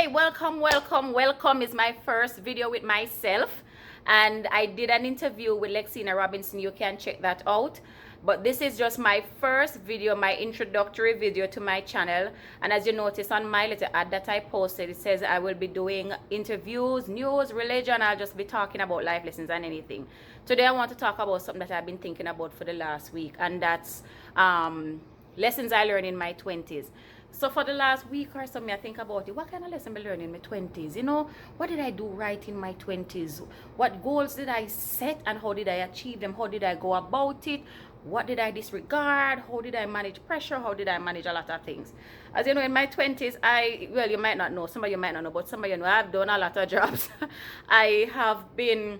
Hey, welcome is my first video with myself, and I did an interview with Lexina Robinson. You can check that out, but this is just my first video, my introductory video to my channel. And as you notice on my little ad that I posted, it says I will be doing interviews, news, religion. I'll just be talking about life lessons and anything. Today I want to talk about something that I've been thinking about for the last week, and that's lessons I learned in my 20s. So for the last week or so, I think about it. What kind of lesson I learned in my 20s? You know, what did I do right in my 20s? What goals did I set and how did I achieve them? How did I go about it? What did I disregard? How did I manage pressure? How did I manage a lot of things? As you know, in my 20s, you might not know, some of you might not know, but some of you know I've done a lot of jobs. I have been,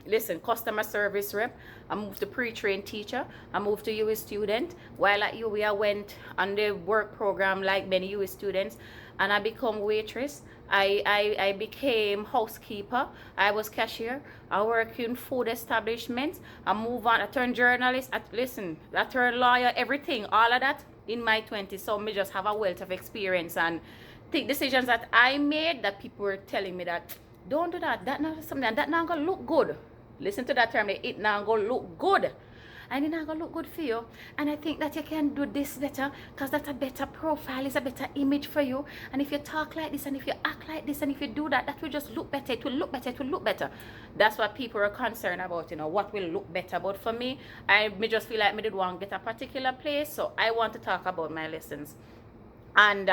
listen, customer service rep. I moved to pre-trained teacher. I moved to UWI student. While at UWI, I went on the work program like many UWI students, and I become waitress. I became housekeeper. I was cashier. I work in food establishments. I move on. I turned journalist. I turned lawyer. Everything, all of that in my 20s. So me just have a wealth of experience and think decisions that I made that people were telling me that don't do that. That not something that not gonna look good. Listen to that term, it now gonna look good. And it not gonna look good for you. And I think that you can do this better because that's a better profile, it's a better image for you. And if you talk like this and if you act like this and if you do that, that will just look better. It will look better, it will look better. That's what people are concerned about, you know, what will look better. But for me, I just feel like me did want to get a particular place. So I want to talk about my lessons. And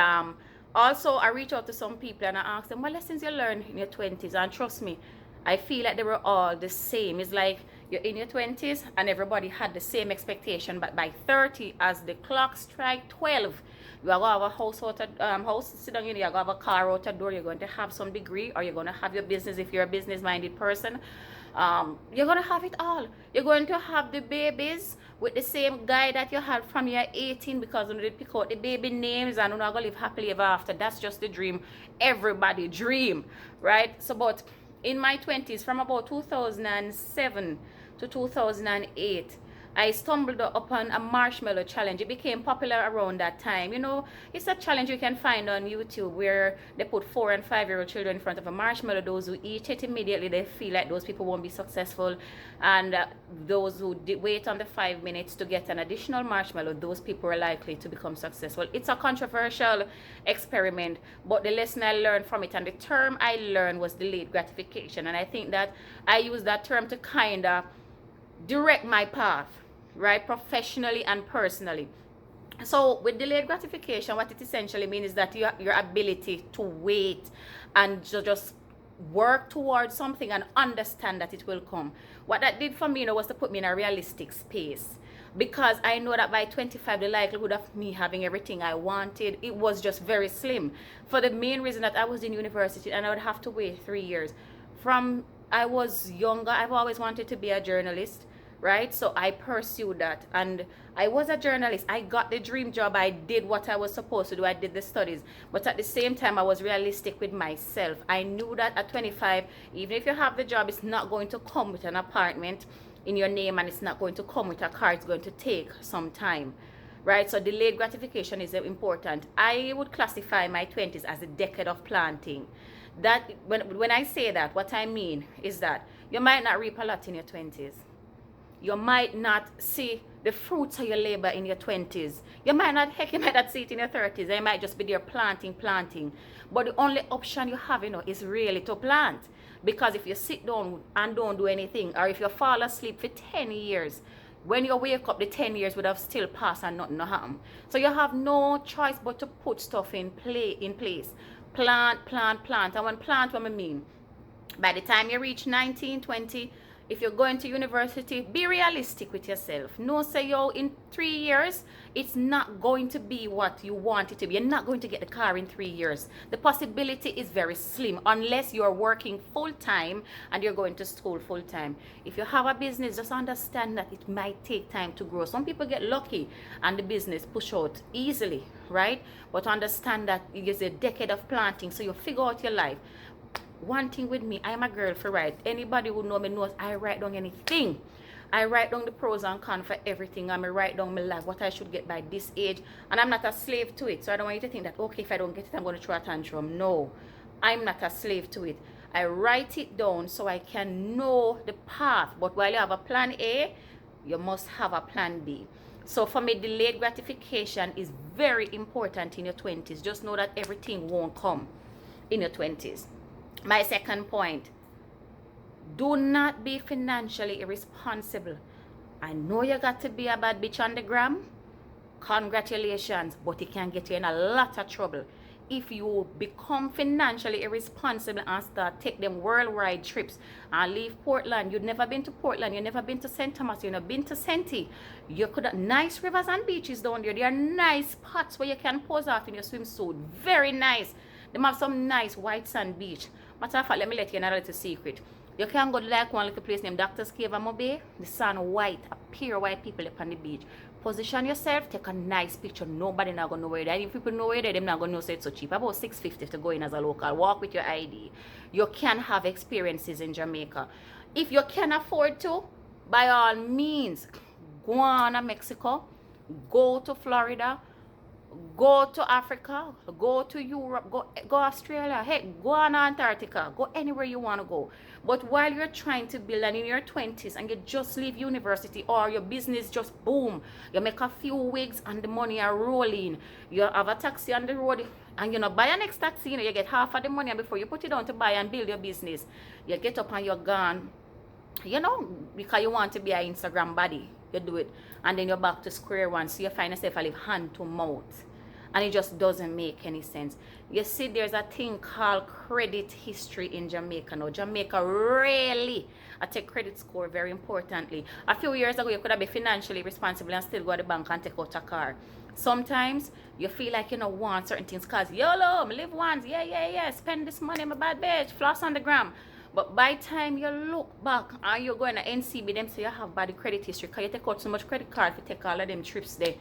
also I reach out to some people and I ask them, what lessons you learned in your 20s? And trust me, I feel like they were all the same. It's like you're in your 20s and everybody had the same expectation, but by 30, as the clock strike 12, you are going to have a house sit down, you're going to have a car out the door, you're going to have some degree, or you're going to have your business if you're a business-minded person. You're going to have it all. You're going to have the babies with the same guy that you had from your 18 because you did pick out the baby names and you're not going to live happily ever after. That's just the dream. Everybody dream, right? So, but in my 20s, from about 2007 to 2008, I stumbled upon a marshmallow challenge. It became popular around that time. You know, it's a challenge you can find on YouTube where they put 4- and 5-year-old children in front of a marshmallow. Those who eat it immediately, they feel like those people won't be successful. And those who wait on the 5 minutes to get an additional marshmallow, those people are likely to become successful. It's a controversial experiment, but the lesson I learned from it and the term I learned was delayed gratification. And I think that I use that term to kind of direct my path, right, professionally and personally. So with delayed gratification, what it essentially means is that your ability to wait and to just work towards something and understand that it will come. What that did for me, you know, was to put me in a realistic space, because I know that by 25 the likelihood of me having everything I wanted, it was just very slim, for the main reason that I was in university and I would have to wait 3 years. From I was younger, I've always wanted to be a journalist, right? So I pursued that and I was a journalist. I got the dream job. I did what I was supposed to do. I did the studies, but at the same time I was realistic with myself. I knew that at 25, even if you have the job, it's not going to come with an apartment in your name and it's not going to come with a car. It's going to take some time, right? So delayed gratification is important. I would classify my 20s as a decade of planting. That when I say that, what I mean is that you might not reap a lot in your 20s. You might not see the fruits of your labor in your 20s. You might not see it in your 30s. You might just be there planting. But the only option you have, you know, is really to plant. Because if you sit down and don't do anything, or if you fall asleep for 10 years, when you wake up, the 10 years would have still passed and nothing happened. So you have no choice but to put stuff in place. Plant. And when plant, what I mean, by the time you reach 19, 20, if you're going to university, be realistic with yourself. No, say, yo, in 3 years, it's not going to be what you want it to be. You're not going to get the car in 3 years. The possibility is very slim unless you're working full-time and you're going to school full-time. If you have a business, just understand that it might take time to grow. Some people get lucky and the business push out easily, right? But understand that it is a decade of planting, so you figure out your life. One thing with me, I am a girl for write. Anybody who know me knows I write down anything. I write down the pros and cons for everything. I write down my life, what I should get by this age. And I'm not a slave to it. So I don't want you to think that, okay, if I don't get it, I'm going to throw a tantrum. No, I'm not a slave to it. I write it down so I can know the path. But while you have a plan A, you must have a plan B. So for me, delayed gratification is very important in your 20s. Just know that everything won't come in your 20s. My second point, do not be financially irresponsible. I know you got to be a bad bitch on the gram. Congratulations, but it can get you in a lot of trouble. If you become financially irresponsible and start take them worldwide trips and leave Portland, you've never been to Portland, you've never been to St. Thomas, you've never been to Senti, you could have nice rivers and beaches down there. There are nice spots where you can pose off in your swimsuit. Very nice. They have some nice white sand beach. Matter of fact, let me let you know a little secret. You can go to like one little place named Doctor's Cave and Mobe. The sun white, a pure white people up on the beach. Position yourself, take a nice picture. Nobody not gonna know where you're there. If people know where you're there, they're not gonna know so it's so cheap. About $6.50 to go in as a local. Walk with your ID. You can have experiences in Jamaica. If you can afford to, by all means, go on to Mexico, go to Florida, go to Africa, go to Europe, go Australia, hey, go on Antarctica, go anywhere you want to go. But while you're trying to build and in your 20s and you just leave university or your business just boom, you make a few wigs and the money are rolling, you have a taxi on the road and you know buy a next taxi, you know, you get half of the money and before you put it down to buy and build your business, you get up and you're gone, you know, because you want to be an Instagram body. You do it and then you're back to square one, so you find yourself a live hand to mouth and it just doesn't make any sense. You see, there's a thing called credit history in Jamaica now. Jamaica really I take credit score very importantly. A few years ago you could have been financially responsible and still go to the bank and take out a car. Sometimes you feel like you know want certain things cause YOLO, live once, yeah, spend this money, my bad bitch, floss on the gram. But by time you look back and you're going to NCB, them say you have bad credit history because you take out so much credit card to take all of them trips there.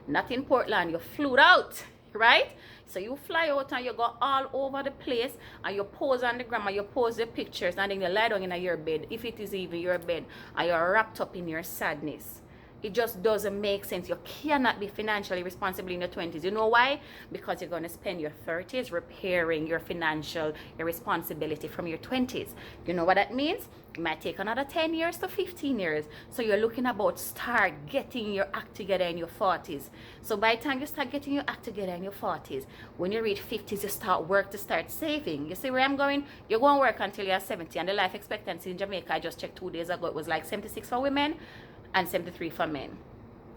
Not in Portland, you flew out, right? So you fly out and you go all over the place and you pose on the gram and you pose the pictures and then you lie down in your bed, if it is even your bed, and you're wrapped up in your sadness. It just doesn't make sense. You cannot be financially responsible in your 20s. You know why? Because you're going to spend your 30s repairing your financial irresponsibility from your 20s. You know what that means? It might take another 10 years to 15 years. So you're looking about start getting your act together in your 40s. So by the time you start getting your act together in your 40s, when you reach 50s, you start work to start saving. You see where I'm going? You're going to work until you're 70. And the life expectancy in Jamaica, I just checked 2 days ago, it was like 76 for women and 73 for men.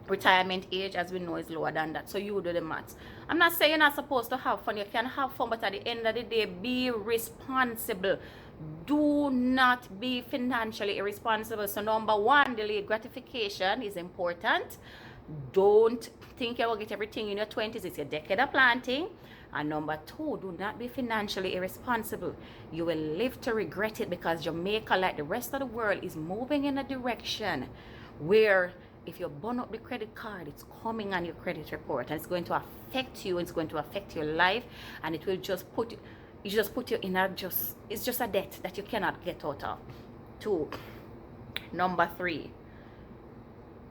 Retirement age, as we know, is lower than that. So you do the maths. I'm not saying you're not supposed to have fun. You can have fun, but at the end of the day, be responsible. Do not be financially irresponsible. So number one, delayed gratification is important. Don't think you will get everything in your 20s. It's your decade of planting. And number two, do not be financially irresponsible. You will live to regret it because Jamaica, like the rest of the world, is moving in a direction where if you burn up the credit card, it's coming on your credit report and it's going to affect you, it's going to affect your life, and it will just put you in a it's just a debt that you cannot get out of. Two, number three,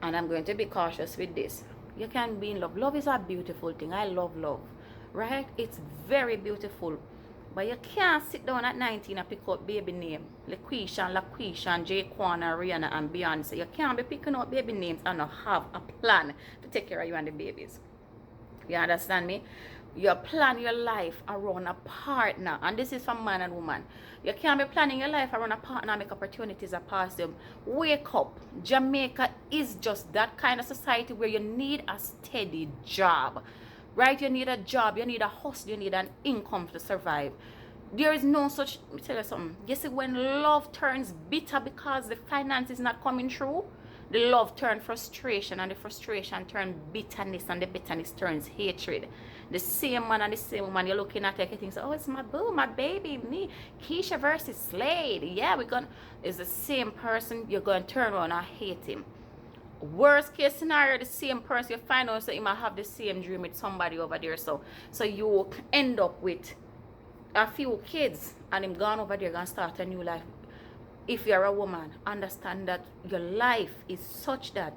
and I'm going to be cautious with this, you can be in love. Love is a beautiful thing. I love love, right? It's very beautiful. But you can't sit down at 19 and pick out baby name. LaQuisha and Jaquan and Rihanna and Beyonce. You can't be picking out baby names and not have a plan to take care of you and the babies. You understand me? You plan your life around a partner. And this is for man and woman. You can't be planning your life around a partner and make opportunities that pass them. Wake up. Jamaica is just that kind of society where you need a steady job. Right? You need a job, you need a hustle, you need an income to survive. There is no such, let me tell you something. You see, when love turns bitter because the finance is not coming through, the love turns frustration, and the frustration turns bitterness, and the bitterness turns hatred. The same man and the same woman, you're looking at it, you think, oh, it's my boo, my baby, me, Keisha versus Slade. Yeah, it's the same person, you're going to turn around and hate him. Worst case scenario, the same person, you find out that you might have the same dream with somebody over there, so you end up with a few kids and him gone over there gonna start a new life If you're a woman, understand that your life is such that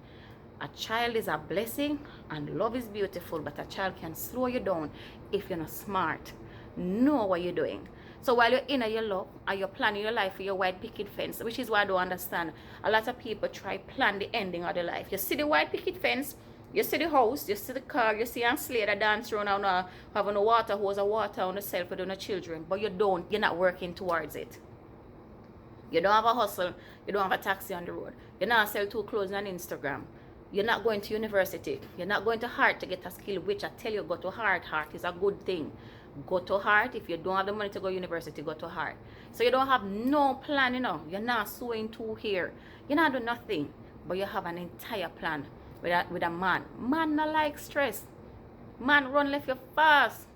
a child is a blessing and love is beautiful, but a child can slow you down if you're not smart. Know what you're doing. So while you're in your love and you're planning your life for your white picket fence, which is why I don't understand. A lot of people try plan the ending of their life. You see the white picket fence, you see the house, you see the car, you see a slave that dance around and having a water hose of water on yourself with your children, but you're not working towards it. You don't have a hustle, you don't have a taxi on the road, you're not sell 2 clothes on Instagram. You're not going to university. You're not going to Heart to get a skill, which I tell you, go to Heart. Heart is a good thing. Go to Heart. If you don't have the money to go to university, go to Heart. So you don't have no plan, You're not sewing two here. You're not doing nothing. But you have an entire plan with a man. Man not like stress. Man run left you fast.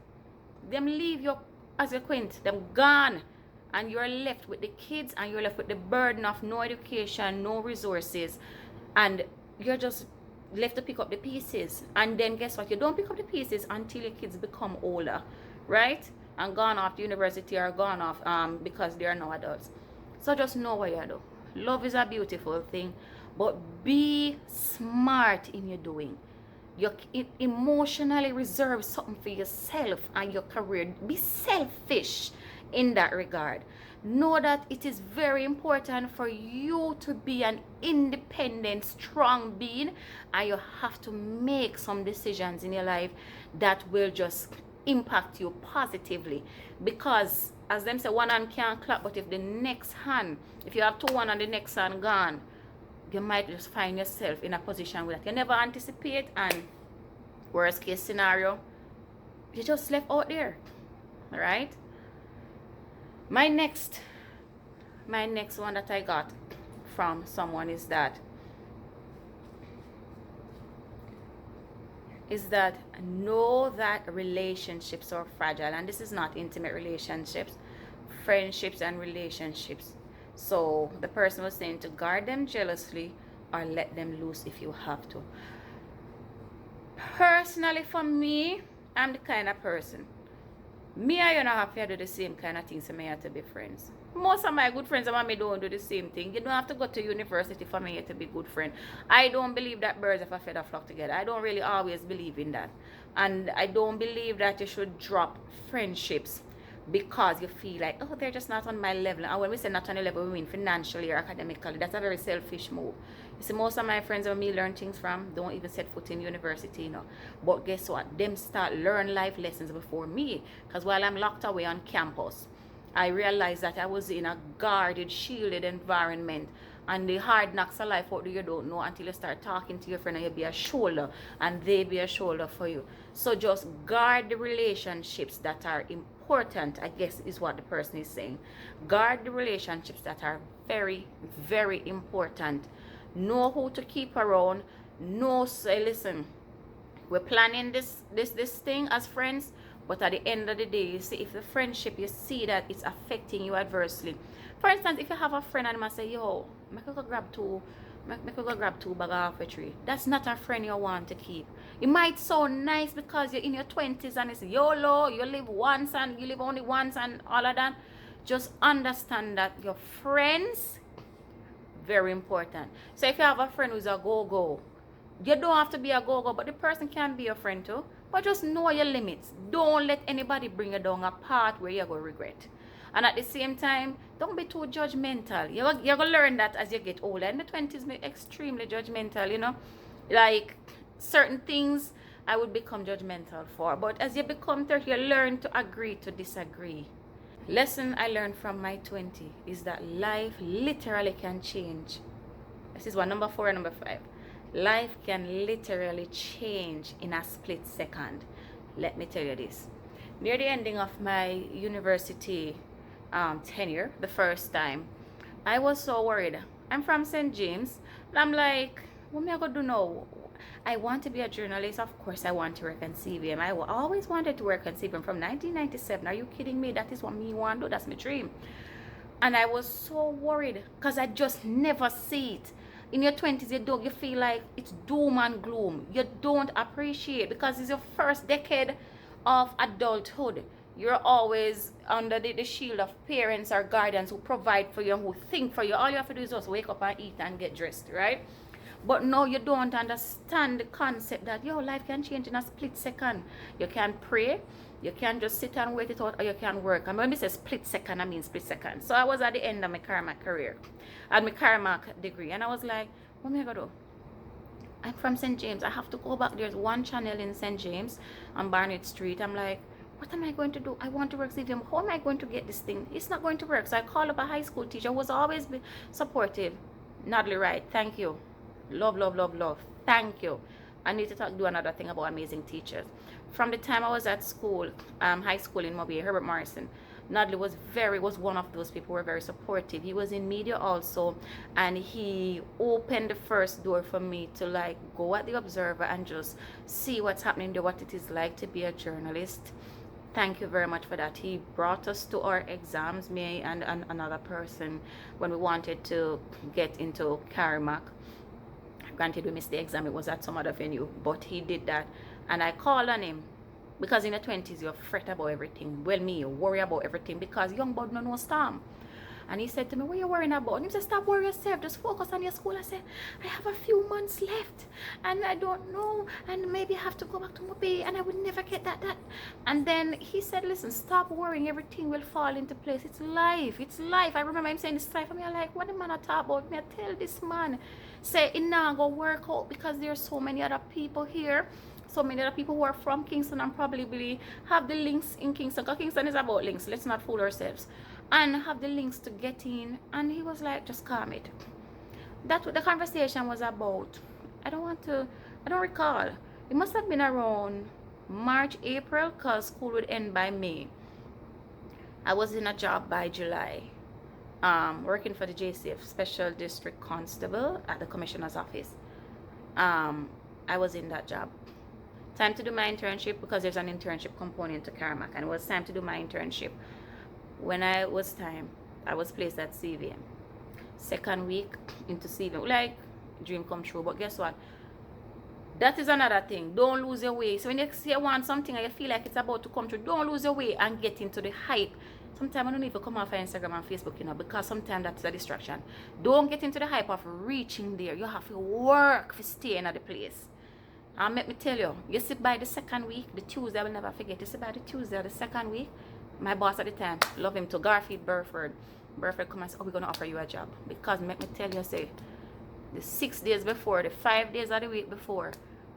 Them leave you as you quint. Them gone. And you're left with the kids and you're left with the burden of no education, no resources. And you're just left to pick up the pieces. And then guess what? You don't pick up the pieces until your kids become older, right? And gone off to university or gone off because they are now adults. So just know what you do. Love is a beautiful thing, but be smart in your doing. You emotionally reserve something for yourself and your career. Be selfish in that regard. Know that it is very important for you to be an independent, strong being, and you have to make some decisions in your life that will just impact you positively. Because as them say, one hand can't clap, but if you have 2 hands and the next hand gone, you might just find yourself in a position where you never anticipate, and worst case scenario, you just left out there. All right. My next one that I got from someone is that know that relationships are fragile, and this is not intimate relationships, friendships and relationships. So the person was saying to guard them jealously or let them loose if you have to. Personally, for me, I'm the kind of person, me and you don't have to do the same kind of things, so me have to be friends. Most of my good friends and me don't do the same thing. You don't have to go to university for me to be good friend. I don't believe that birds of a feather flock together. I don't really always believe in that. And I don't believe that you should drop friendships because you feel like, oh, they're just not on my level. And when we say not on your level, we mean financially or academically. That's a very selfish move. You see, most of my friends where me learn things from don't even set foot in university, But guess what? Them start learn life lessons before me. Because while I'm locked away on campus, I realized that I was in a guarded, shielded environment. And the hard knocks of life, what do you don't know until you start talking to your friend and you be a shoulder and they be a shoulder for you. So just guard the relationships that are important, I guess is what the person is saying. Guard the relationships that are very, very important. Know who to keep around. Know, say, listen, we're planning this thing as friends, but at the end of the day, you see, if the friendship, you see that it's affecting you adversely. For instance, if you have a friend and I say, yo, I could go grab two bag of halfway tree. That's not a friend you want to keep. It might sound nice because you're in your 20s and it's YOLO, you live once and you live only once and all of that. Just understand that your friends, very important. So if you have a friend who's a go-go, you don't have to be a go-go, but the person can be your friend too. But just know your limits. Don't let anybody bring you down a path where you're going to regret. And at the same time, don't be too judgmental. You're going to learn that as you get older. In my 20s, I'm extremely judgmental, Like, certain things I would become judgmental for. But as you become 30, you learn to agree to disagree. Lesson I learned from my 20 is that life literally can change. This is one, number 4 and number 5. Life can literally change in a split second. Let me tell you this. Near the ending of my university tenure, the first time, I was so worried. I'm from St. James, and I'm like, what am I going to do now? I want to be a journalist. Of course, I want to work on CVM. I always wanted to work on CVM from 1997. Are you kidding me? That is what me want to do. That's my dream. And I was so worried because I just never see it. In your 20s, you feel like it's doom and gloom. You don't appreciate because it's your first decade of adulthood. You're always under the shield of parents or guardians who provide for you and who think for you. All you have to do is just wake up and eat and get dressed, right? But no, you don't understand the concept that your life can change in a split second. You can pray, you can just sit and wait it out, or you can work. And when we say split second, I mean split second. So I was at the end of my karma career, at my karma degree, and I was like, what am I gonna do? I'm from St. James. I have to go back. There's one channel in St. James on Barnett Street. I'm like, what am I going to do? I want to work CVM. How am I going to get this thing? It's not going to work. So I called up a high school teacher who was always supportive. Nodley Wright, thank you. Love, love, love, love. Thank you. I need to do another thing about amazing teachers. From the time I was at school, high school in Mobile, Herbert Morrison, Nodley was one of those people who were very supportive. He was in media also, and he opened the first door for me to like go at the Observer and just see what's happening there, what it is like to be a journalist. Thank you very much for that. He brought us to our exams, me and another person, when we wanted to get into Karamak. Granted, we missed the exam. It was at some other venue, but he did that, and I called on him. Because in the 20s, you fret about everything. Well, me, you worry about everything because young bud no storm. And he said to me, what are you worrying about? And he said, stop worrying yourself. Just focus on your school. I said, I have a few months left. And I don't know. And maybe I have to go back to Mobile. And I would never get that. And then he said, listen, stop worrying. Everything will fall into place. It's life. It's life. I remember him saying this life. And I'm like, what the man I talk about? Me, I tell this man. Say, it now go work out because there's so many other people here. So many other people who are from Kingston and probably have the links in Kingston, because Kingston is about links, let's not fool ourselves, and have the links to get in. And he was like, just calm it. That's what the conversation was about. I don't recall. It must have been around March, April, because school would end by May. I was in a job by July, working for the JCF Special District Constable at the Commissioner's Office. I was in that job. Time to do my internship, because there's an internship component to Karamak, and it was time to do my internship. When I was placed at CVM. Second week into CVM, like dream come true. But guess what? That is another thing. Don't lose your way. So when you say you want something and you feel like it's about to come true, don't lose your way and get into the hype. Sometimes I don't even come off of Instagram and Facebook, you know, because sometimes that's a distraction. Don't get into the hype of reaching there. You have to work for staying at the place. And let me tell you, you see by the second week, the Tuesday, I will never forget, you see by the Tuesday, the second week, my boss at the time, love him to Garfield Burford. Burford come and say, oh, we're going to offer you a job. Because let me tell you, say, the 6 days before, the 5 days of the week before,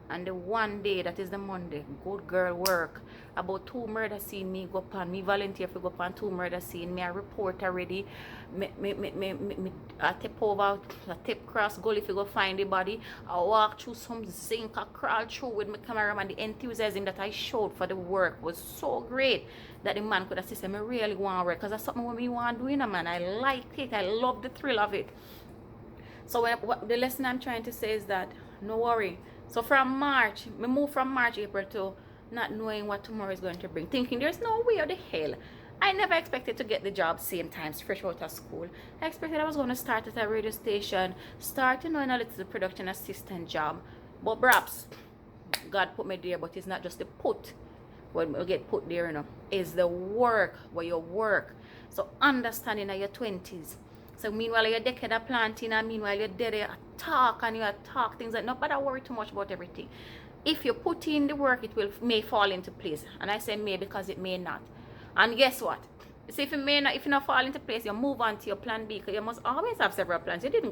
and the one day, that is the Monday, good girl work. About 2 murder scene, me go upon, me volunteer for go upon 2 murder scene, me a report already, me I tip over, I tip cross goal if you go find the body, I walk through some zinc, I crawl through with my camera, and the enthusiasm that I showed for the work was so great that the man could have said, I really want to work, because that's something what me want to do, man. I like it, I love the thrill of it. So what the lesson I'm trying to say is that, no worry. So from March, we moved from March, April to not knowing what tomorrow is going to bring. Thinking there's no way of the hell. I never expected to get the job same time, fresh out of school. I expected I was going to start at a radio station, start, in a little production assistant job. But perhaps God put me there, but it's not just the put. When we get put there, it's the work where you work. So understanding at your 20s. So meanwhile you're decade of planting, and meanwhile you're there, you talk things like, no, but I worry too much about everything. If you put in the work, it may fall into place. And I say may because it may not. And guess what? So if it not fall into place, you move on to your plan B, because you must always have several plans. You didn't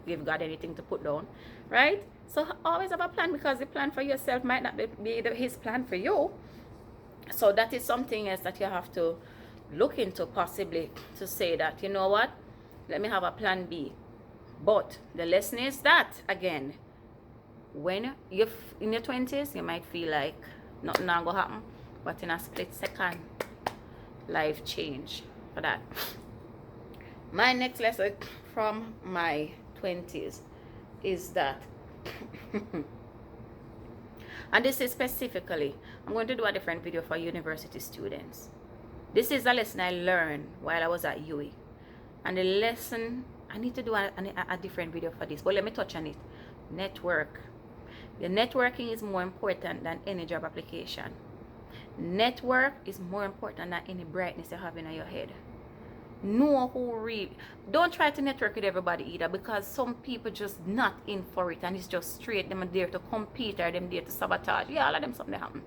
give God anything to put down, right? So always have a plan, because the plan for yourself might not be his plan for you. So that is something else that you have to look into, possibly, to say that, you know what? Let me have a plan B. But the lesson is that, again, when you're in your 20s, you might feel like nothing not going to happen. But in a split second, life change for that. My next lesson from my 20s is that, and this is specifically, I'm going to do a different video for university students. This is a lesson I learned while I was at UE. And the lesson, I need to do a different video for this, but let me touch on it. Network. The networking is more important than any job application. Network is more important than any brightness you have in your head. Know who read. Don't try to network with everybody either, because some people just not in for it and it's just straight them are there to compete or them there to sabotage. Yeah, all of them something happen.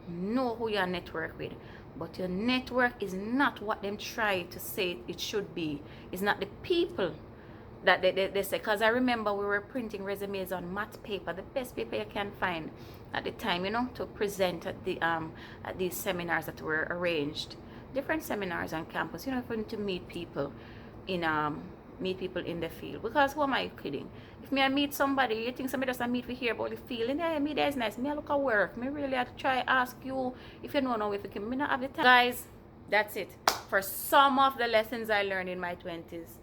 Know who you network with, but your network is not what them try to say it should be. It's not the people that they say. Because I remember we were printing resumes on matte paper, the best paper you can find at the time, you know, to present at the at these seminars that were arranged, different seminars on campus, you know, for to meet people in the field. Because who am I kidding? If me I meet somebody, you think somebody just meet we hear about the field, and yeah, me that is nice. Me I look at work. Me really have to try ask you if you know if you can. Me not have the time. Guys, that's it for some of the lessons I learned in my 20s.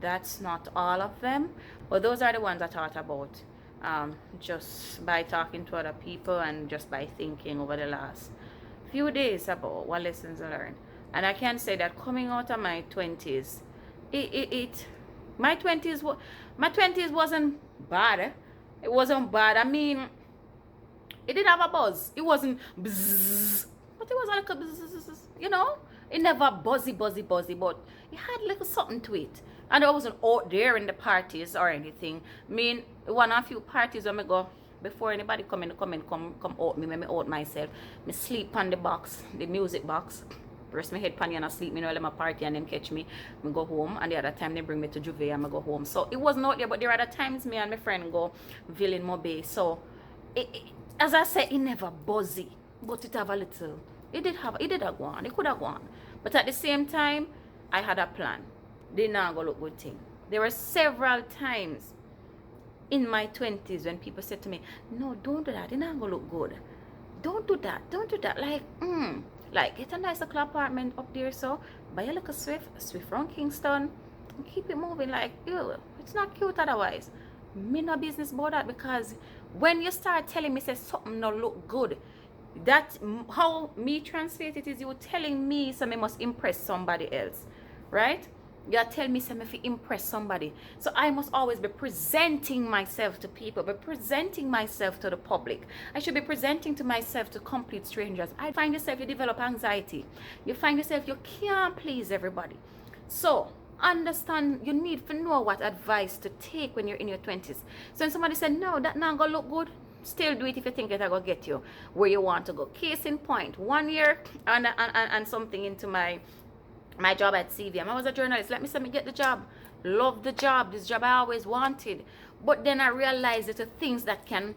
That's not all of them, but those are the ones I thought about just by talking to other people and just by thinking over the last few days about what lessons I learned. And I can say that coming out of my 20s, my 20s wasn't bad. It wasn't bad. I mean, it did have a buzz. It wasn't buzz, but it was like a buzz, you know. It never buzzy, but it had little something to it. And I wasn't out there in the parties or anything. I mean, one of a few parties when I go, before anybody come out me, when me out myself, me sleep on the box, the music box. Rest my head pan and I sleep, me know let my party and them catch me. Me go home, and the other time they bring me to Juve and I go home. So it wasn't out there, but there are other times me and my friend go Ville Mobe. So as I said, it never buzzy, but it have a little. It did have go on. It could have gone. But at the same time, I had a plan. They not go look good thing. There were several times in my 20s when people said to me, no, don't do that. It not go look good. Don't do that. Like, get a nice little apartment up there, so buy a little Swift from Kingston, and keep it moving. Like, ew, it's not cute otherwise. Me no business about that, because when you start telling me say something no look good, that how me translate it is you telling me so me must impress somebody else, right? You tell me something if you impress somebody. So I must always be presenting myself to people, be presenting myself to the public. I should be presenting to myself to complete strangers. I find yourself you develop anxiety. You find yourself you can't please everybody. So understand, you need to know what advice to take when you're in your 20s. So when somebody said, no, that not gonna look good, still do it if you think it's gonna get you where you want to go. Case in point, 1 year and something into my job at CVM. I was a journalist. Let me say me get the job. Love the job. This job I always wanted. But then I realized that the things that can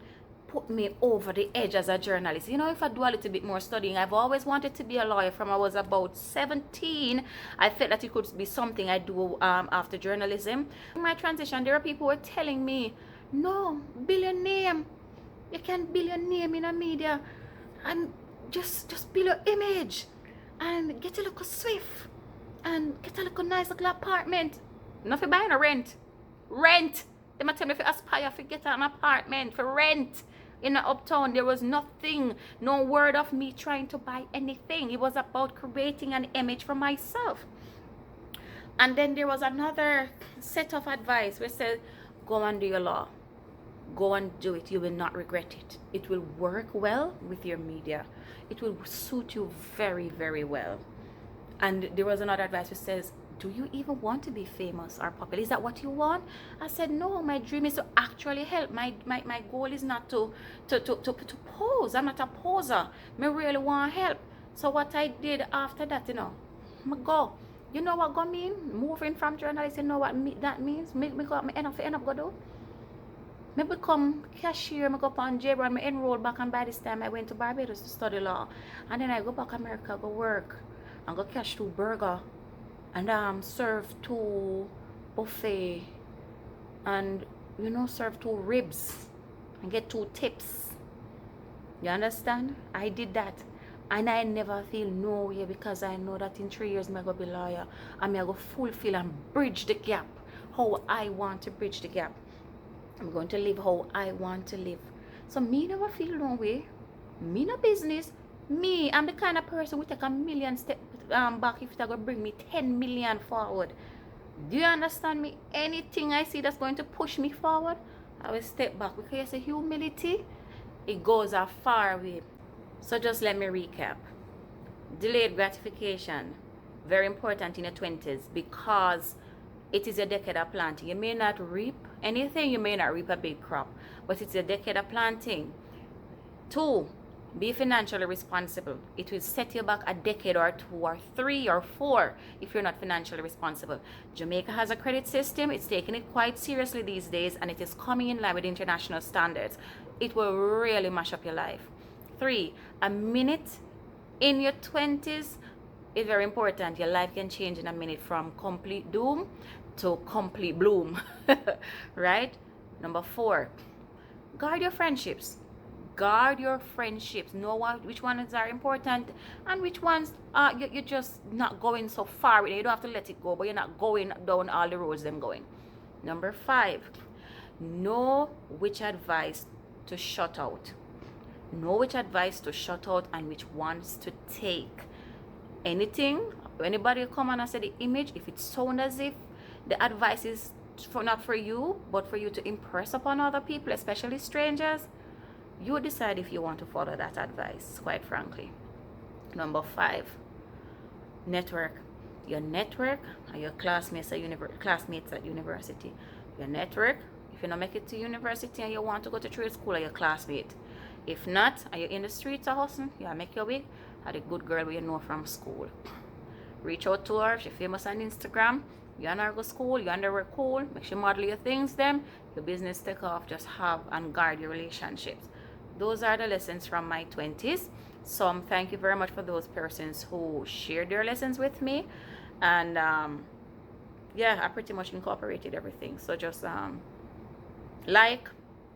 put me over the edge as a journalist. You know, if I do a little bit more studying, I've always wanted to be a lawyer from I was about 17. I felt that it could be something I do after journalism. In my transition, there are people who were telling me, no, build your name. You can build your name in the media. And just build your image. And get a little Swift. And get a little nice little apartment. Nothing buying a rent. Rent. They might tell me if you aspire to get an apartment for rent in the uptown. There was nothing, no word of me trying to buy anything. It was about creating an image for myself. And then there was another set of advice which said, go and do your law. Go and do it. You will not regret it. It will work well with your media. It will suit you very, very well. And there was another advice which says, do you even want to be famous or popular? Is that what you want? I said, no, my dream is to actually help. My goal is not to pose. I'm not a poser. I really want to help. So what I did after that, you know, I go. You know what go mean? Moving from journalist, you know what that means? Me end up go do? I become cashier, I go up on J-Brown, I enroll back, and by this time I went to Barbados to study law. And then I go back to America, go work. And go catch 2 burger and serve 2 buffet and you know serve 2 ribs and get 2 tips. You understand? I did that and I never feel no way, because I know that in 3 years I'm gonna be lawyer and I'm gonna fulfill and bridge the gap how I want to bridge the gap. I'm going to live how I want to live. So me never feel no way. Me no business. Me, I'm the kind of person who take a million steps back if it's going to bring me 10 million forward. Do you understand me? Anything I see that's going to push me forward, I will step back, because humility, it goes a far way. So just let me recap. Delayed gratification, very important in your 20s, because it is a decade of planting. You may not reap anything, you may not reap a big crop, but it's a decade of planting. 2, be financially responsible. It will set you back a decade or 2 or 3 or 4 if you're not financially responsible. Jamaica has a credit system. It's taking it quite seriously these days, and it is coming in line with international standards. It will really mash up your life. 3, a minute in your 20s is very important. Your life can change in a minute, from complete doom to complete bloom. Right? Number 4, guard your friendships. Guard your friendships. Know which ones are important and which ones you're just not going so far with it. You don't have to let it go, but you're not going down all the roads them going. Number 5, know which advice to shut out. Know which advice to shut out and which ones to take. Anything, anybody come on and say the image, if it sounds as if the advice is not for you, but for you to impress upon other people, especially strangers, you decide if you want to follow that advice, quite frankly. Number 5, network. Your network are your classmates at university. Your network, if you don't make it to university and you want to go to trade school, are your classmate. If not, are you in the streets or hustling, you make your way, are the good girl you know from school. Reach out to her. She's famous on Instagram. You and her go school, you and her work cool, make sure model your things them, your business take off. Just have and guard your relationships. Those are the lessons from my 20s. So thank you very much for those persons who shared their lessons with me. And yeah, I pretty much incorporated everything. So just like,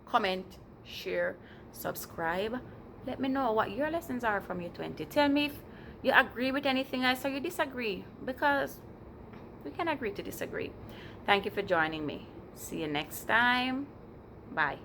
comment, share, subscribe. Let me know what your lessons are from your 20s. Tell me if you agree with anything I say or you disagree, because we can agree to disagree. Thank you for joining me. See you next time. Bye.